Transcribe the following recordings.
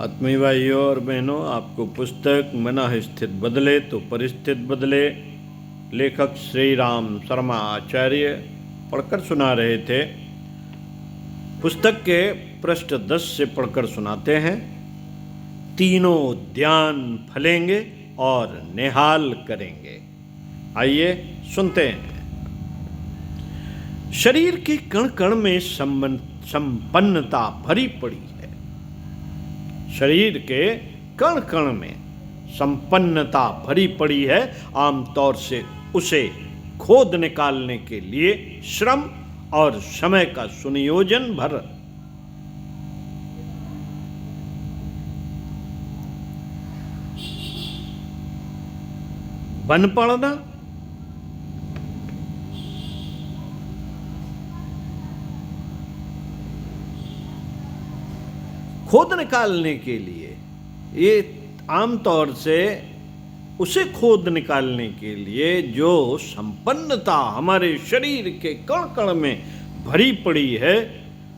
आत्मीय भाइयों और बहनों, आपको पुस्तक मन स्थित बदले तो परिस्थित बदले लेखक श्री राम शर्मा आचार्य पढ़कर सुना रहे थे। पुस्तक के पृष्ठ 10 से पढ़कर सुनाते हैं। तीनों उद्यान फलेंगे और निहाल करेंगे। आइए सुनते हैं। शरीर के कण कण में संपन्नता भरी पड़ी है। शरीर के कण कण में संपन्नता भरी पड़ी है। आमतौर से उसे खोद निकालने के लिए श्रम और समय का सुनियोजन भर बन पड़ना, खोद निकालने के लिए, ये आमतौर से उसे खोद निकालने के लिए जो संपन्नता हमारे शरीर के कण कण में भरी पड़ी है,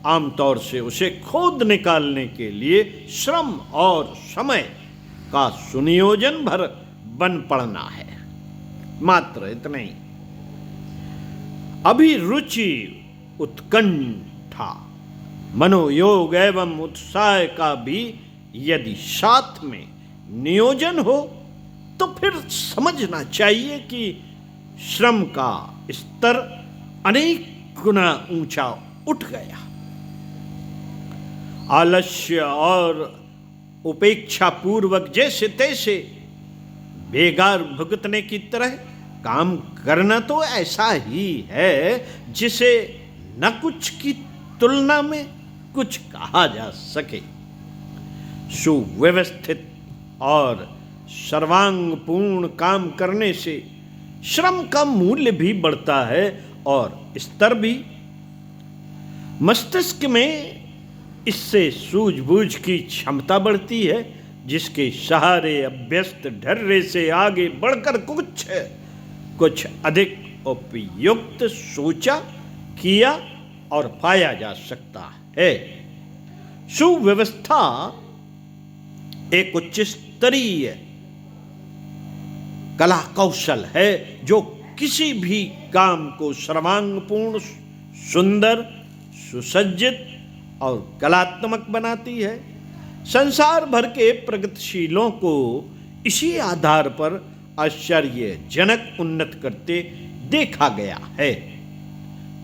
आमतौर से उसे खोद निकालने के लिए श्रम और समय का सुनियोजन भर बन पड़ना है। मात्र इतना ही। अभिरुचि, उत्कंठा, मनोयोग एवं उत्साह का भी यदि साथ में नियोजन हो तो फिर समझना चाहिए कि श्रम का स्तर अनेक गुना ऊंचा उठ गया। आलस्य और उपेक्षा पूर्वक जैसे तैसे बेगार भुगतने की तरह काम करना तो ऐसा ही है जिसे न कुछ की तुलना में कुछ कहा जा सके। सुव्यवस्थित और सर्वांगपूर्ण काम करने से श्रम का मूल्य भी बढ़ता है और स्तर भी। मस्तिष्क में इससे सूझबूझ की क्षमता बढ़ती है, जिसके सहारे अभ्यस्त ढर्रे से आगे बढ़कर कुछ अधिक उपयुक्त सोचा, किया और पाया जा सकता है। सुव्यवस्था एक उच्च स्तरीय कला कौशल है जो किसी भी काम को सर्वांगपूर्ण, सुंदर, सुसज्जित और कलात्मक बनाती है। संसार भर के प्रगतिशीलों को इसी आधार पर आश्चर्यजनक उन्नत करते देखा गया है।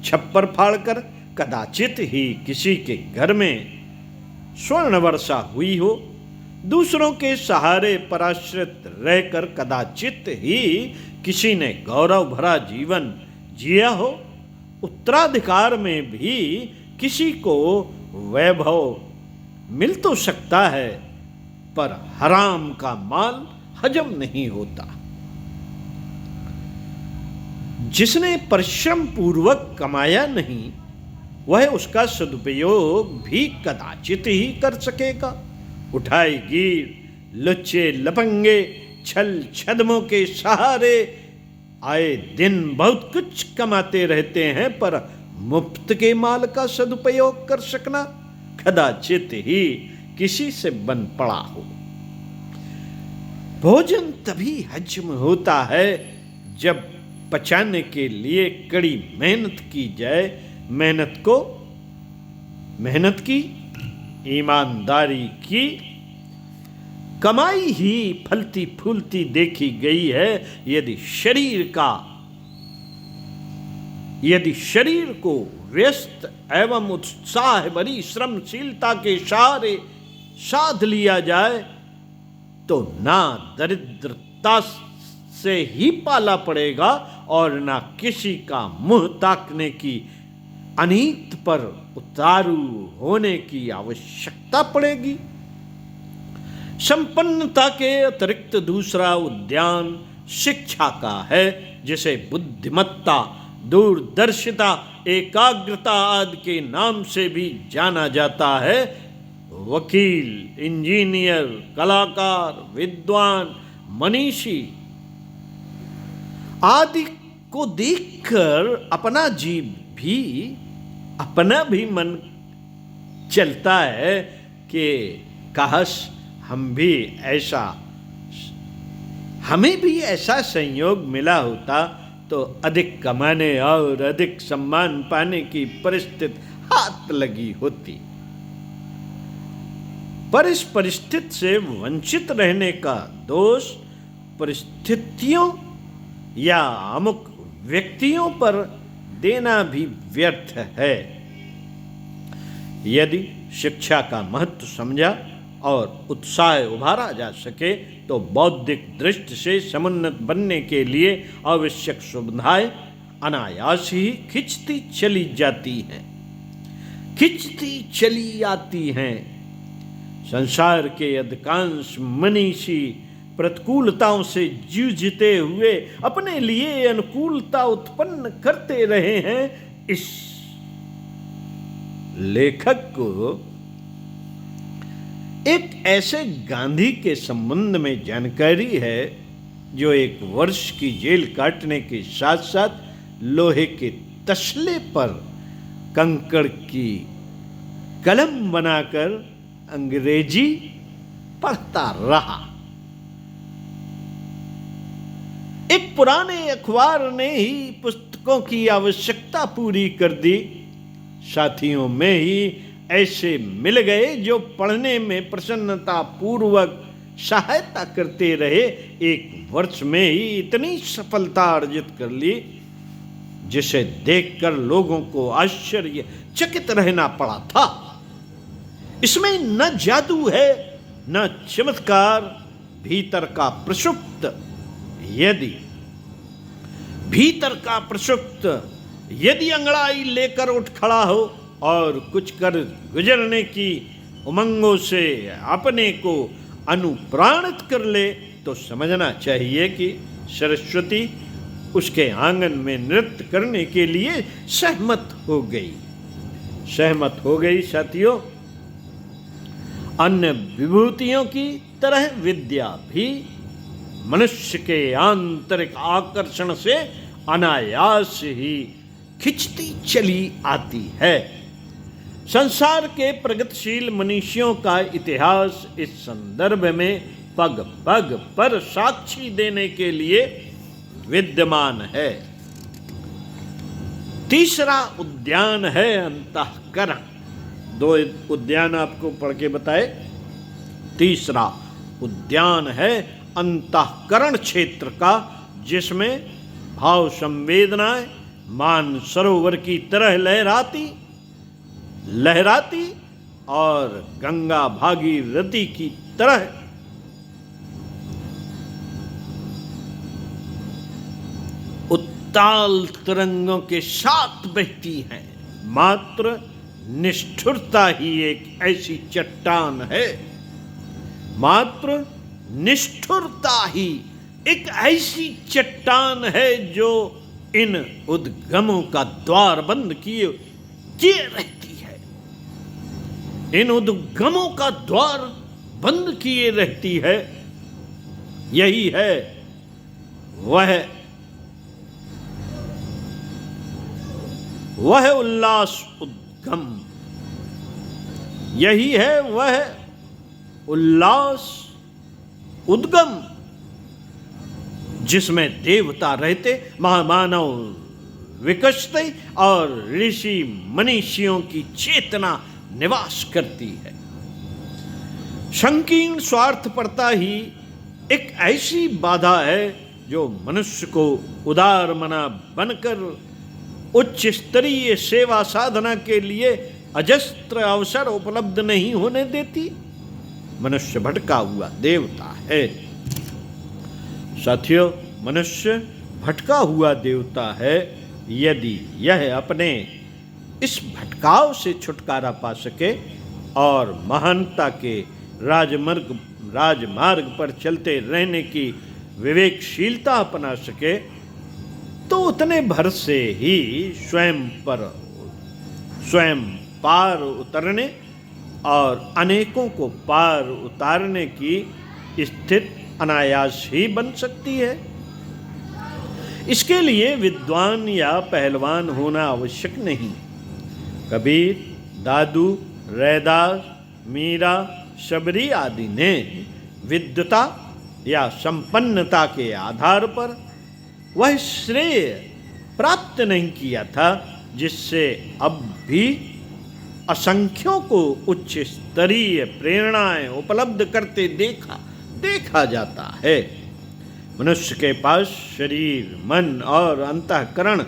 छप्पर फाड़कर कदाचित ही किसी के घर में स्वर्ण वर्षा हुई हो, दूसरों के सहारे पराश्रित रहकर कदाचित ही किसी ने गौरव भरा जीवन जिया हो, उत्तराधिकार में भी किसी को वैभव मिल तो सकता है, पर हराम का माल हजम नहीं होता। जिसने परिश्रम पूर्वक कमाया नहीं, वह उसका सदुपयोग भी कदाचित ही कर सकेगा। उठाई गिर, लुच्चे लपंगे छल छद्मों के सहारे आए दिन बहुत कुछ कमाते रहते हैं, पर मुफ्त के माल का सदुपयोग कर सकना कदाचित ही किसी से बन पड़ा हो। भोजन तभी हजम होता है जब पचाने के लिए कड़ी मेहनत की जाए। मेहनत की, ईमानदारी की कमाई ही फलती फूलती देखी गई है। यदि शरीर को व्यस्त एवं उत्साह भरी श्रमशीलता के सहारे साध लिया जाए तो ना दरिद्रता से ही पाला पड़ेगा और ना किसी का मुंह ताकने की अनीत पर उतारू होने की आवश्यकता पड़ेगी। संपन्नता के अतिरिक्त दूसरा उद्यान शिक्षा का है, जिसे बुद्धिमत्ता, दूरदर्शिता, एकाग्रता आदि के नाम से भी जाना जाता है। वकील, इंजीनियर, कलाकार, विद्वान, मनीषी आदि को देखकर अपना भी मन चलता है कि काश हमें भी ऐसा संयोग मिला होता तो अधिक कमाने और अधिक सम्मान पाने की परिस्थिति हाथ लगी होती। पर इस परिस्थिति से वंचित रहने का दोष परिस्थितियों या अमुक व्यक्तियों पर देना भी व्यर्थ है। यदि शिक्षा का महत्व समझा और उत्साह उभारा जा सके तो बौद्धिक दृष्टि से समुन्नत बनने के लिए आवश्यक सुविधाएं अनायास ही खिंचती चली आती हैं। संसार के अधिकांश मनीषी प्रतिकूलताओं से जूझते हुए अपने लिए अनुकूलता उत्पन्न करते रहे हैं। इस लेखक को एक ऐसे गांधी के संबंध में जानकारी है जो 1 वर्ष की जेल काटने के साथ साथ लोहे के तसले पर कंकड़ की कलम बनाकर अंग्रेजी पढ़ता रहा। एक पुराने अखबार ने ही पुस्तकों की आवश्यकता पूरी कर दी। साथियों में ही ऐसे मिल गए जो पढ़ने में प्रसन्नता पूर्वक सहायता करते रहे। 1 वर्ष में ही इतनी सफलता अर्जित कर ली जिसे देखकर लोगों को आश्चर्यचकित रहना पड़ा था। इसमें न जादू है न चमत्कार, भीतर का प्रसुप्त यदि अंगड़ाई लेकर उठ खड़ा हो और कुछ कर गुजरने की उमंगों से अपने को अनुप्राणित कर ले तो समझना चाहिए कि सरस्वती उसके आंगन में नृत्य करने के लिए सहमत हो गई। साथियों, अन्य विभूतियों की तरह विद्या भी मनुष्य के आंतरिक आकर्षण से अनायास ही खिंचती चली आती है। संसार के प्रगतिशील मनुष्यों का इतिहास इस संदर्भ में पग पग पर साक्षी देने के लिए विद्यमान है। तीसरा उद्यान है अंतःकरण। 2 उद्यान आपको पढ़ के बताए। तीसरा उद्यान है अंतःकरण क्षेत्र का, जिसमें भाव संवेदनाएं मान सरोवर की तरह लहराती और गंगा भागीरथी की तरह उत्ताल तरंगों के साथ बहती हैं। मात्र निष्ठुरता ही एक ऐसी चट्टान है, जो इन उद्गमों का द्वार बंद किए रहती है। यही है वह उल्लास उद्गम। यही है वह उल्लास उद्गम जिसमें देवता रहते, महामानव विकसते और ऋषि मनीषियों की चेतना निवास करती है। संकीर्ण स्वार्थपरता ही एक ऐसी बाधा है जो मनुष्य को उदार मना बनकर उच्च स्तरीय सेवा साधना के लिए अजस्त्र अवसर उपलब्ध नहीं होने देती। मनुष्य भटका हुआ देवता है। साथियों, मनुष्य भटका हुआ देवता है। यदि यह अपने इस भटकाव से छुटकारा पा सके और महानता के राजमार्ग पर चलते रहने की विवेकशीलता अपना सके तो उतने भर से ही स्वयं पार उतरने और अनेकों को पार उतारने की स्थिति अनायास ही बन सकती है। इसके लिए विद्वान या पहलवान होना आवश्यक नहीं। कबीर, दादू, रैदास, मीरा, शबरी आदि ने विद्वता या संपन्नता के आधार पर वह श्रेय प्राप्त नहीं किया था जिससे अब भी असंख्यों को उच्च स्तरीय प्रेरणाएं उपलब्ध करते देखा जाता है। मनुष्य के पास शरीर, मन और अंतःकरण,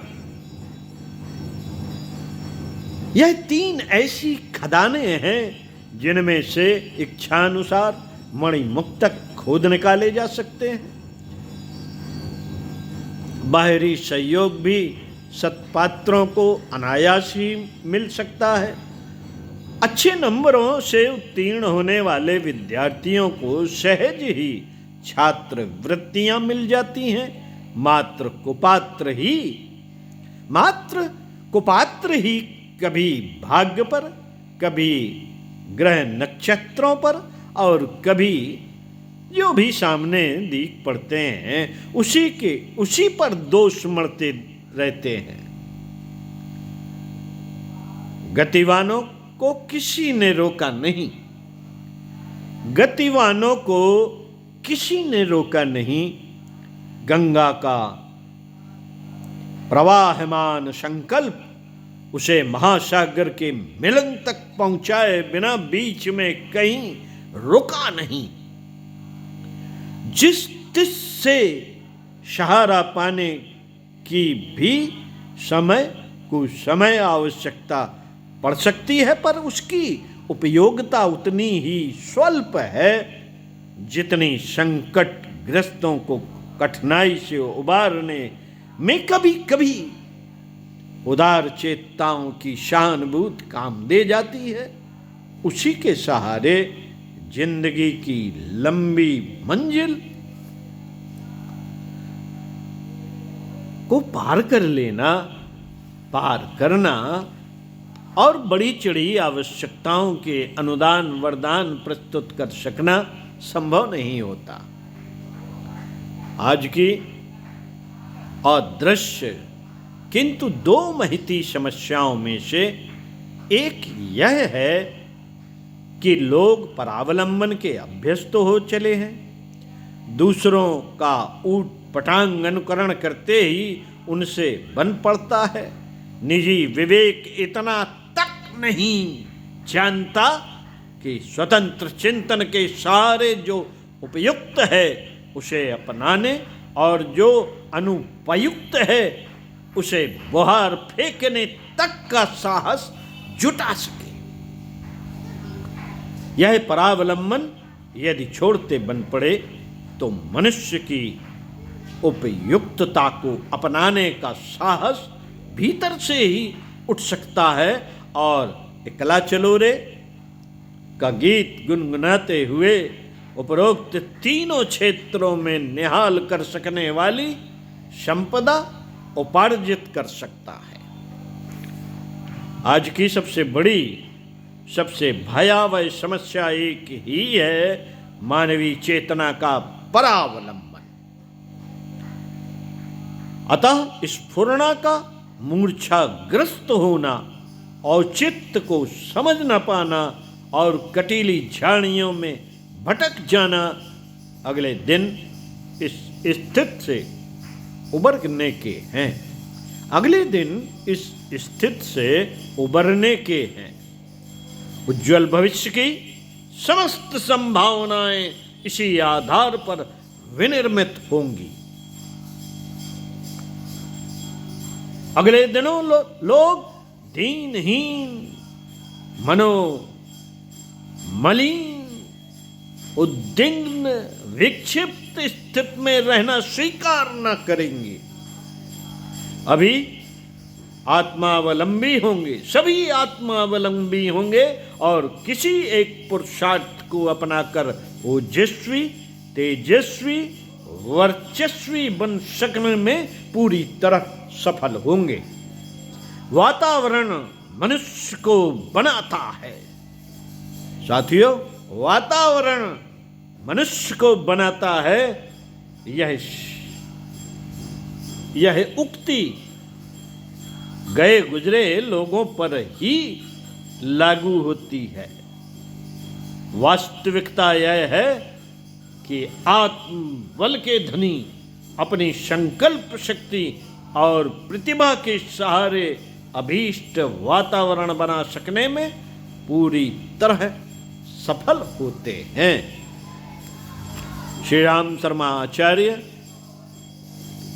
यह 3 ऐसी खदानें हैं जिनमें से इच्छानुसार मणिमुक्तक खोद निकाले जा सकते हैं। बाहरी सहयोग भी सत्पात्रों को अनायास ही मिल सकता है। अच्छे नंबरों से उत्तीर्ण होने वाले विद्यार्थियों को सहज ही छात्र वृत्तियां मिल जाती हैं। मात्र कुपात्र ही कभी भाग्य पर, कभी ग्रह नक्षत्रों पर और कभी जो भी सामने दिख पड़ते हैं उसी पर दोष मढ़ते रहते हैं। गतिवानों को किसी ने रोका नहीं, गंगा का प्रवाहमान संकल्प उसे महासागर के मिलन तक पहुंचाए बिना बीच में कहीं रुका नहीं। जिस तिस से सहारा पाने की भी समय आवश्यकता पड़ सकती है, पर उसकी उपयोगिता उतनी ही स्वल्प है जितनी संकट ग्रस्तों को कठिनाई से उबारने में कभी कभी उदार चेताओं की सहानुभूति काम दे जाती है। उसी के सहारे जिंदगी की लंबी मंजिल को पार करना और बड़ी चढ़ी आवश्यकताओं के अनुदान वरदान प्रस्तुत कर सकना संभव नहीं होता। आज की अदृश्य किंतु 2 महती समस्याओं में से एक यह है कि लोग परावलंबन के अभ्यस्त हो चले हैं। दूसरों का ऊट पटांग अनुकरण करते ही उनसे बन पड़ता है। निजी विवेक इतना तक नहीं जानता कि स्वतंत्र चिंतन के सारे जो उपयुक्त है उसे अपनाने और जो अनुपयुक्त है उसे बुहार फेंकने तक का साहस जुटा सके। यह परावलंबन यदि छोड़ते बन पड़े तो मनुष्य की उपयुक्तता को अपनाने का साहस भीतर से ही उठ सकता है और एकला चलो रे का गीत गुनगुनाते हुए उपरोक्त 3 क्षेत्रों में निहाल कर सकने वाली संपदा उपार्जित कर सकता है। आज की सबसे बड़ी, सबसे भयावह समस्या एक ही है, मानवीय चेतना का परावलंबन। अतः स्फुरणा का मूर्छाग्रस्त होना, औचित्य को समझ न पाना और कटीली झाड़ियों में भटक जाना अगले दिन इस स्थिति से उबरने के हैं। उज्ज्वल भविष्य की समस्त संभावनाएं इसी आधार पर विनिर्मित होंगी। अगले दिनों लोग दीनहीन, मलिन, उद्विग्न, विक्षिप्त स्थिति में रहना स्वीकार न करेंगे। अभी आत्मावलंबी होंगे, सभी आत्मावलंबी होंगे और किसी एक पुरुषार्थ को अपनाकर ओजस्वी, तेजस्वी, वर्चस्वी बन सकने में पूरी तरह सफल होंगे। वातावरण मनुष्य को बनाता है। साथियों, वातावरण मनुष्य को बनाता है, यह उक्ति गए गुजरे लोगों पर ही लागू होती है। वास्तविकता यह है कि आत्मबल के धनी अपनी संकल्प शक्ति और प्रतिभा के सहारे अभीष्ट वातावरण बना सकने में पूरी तरह सफल होते हैं। श्री राम शर्मा आचार्य,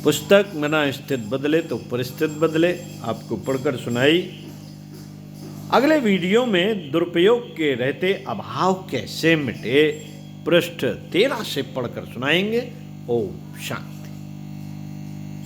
पुस्तक मना स्थित बदले तो परिस्थिति बदले, आपको पढ़कर सुनाई। अगले वीडियो में दुरुपयोग के रहते अभाव कैसे मिटे, पृष्ठ 13 से पढ़कर सुनाएंगे। ओम शांति।